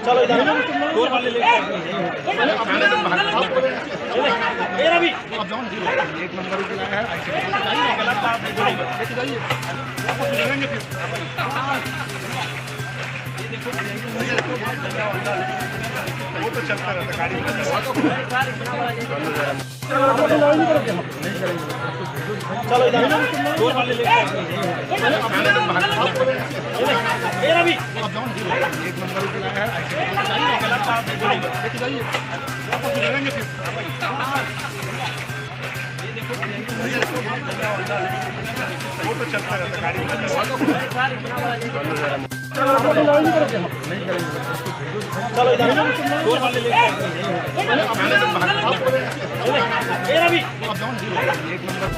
चलो इधर दूर वाले लेके एक नंबर ही चला है। गलत बात नहीं लेके जाइए, वो तो चलता रहता गाड़ी। चलो इधर दूर वाले लेके एक नंबर ही चला है। गलत बात नहीं लेके जाइए, वो तो चलता रहता गाड़ी। चलो इधर दूर वाले लेके एक नंबर।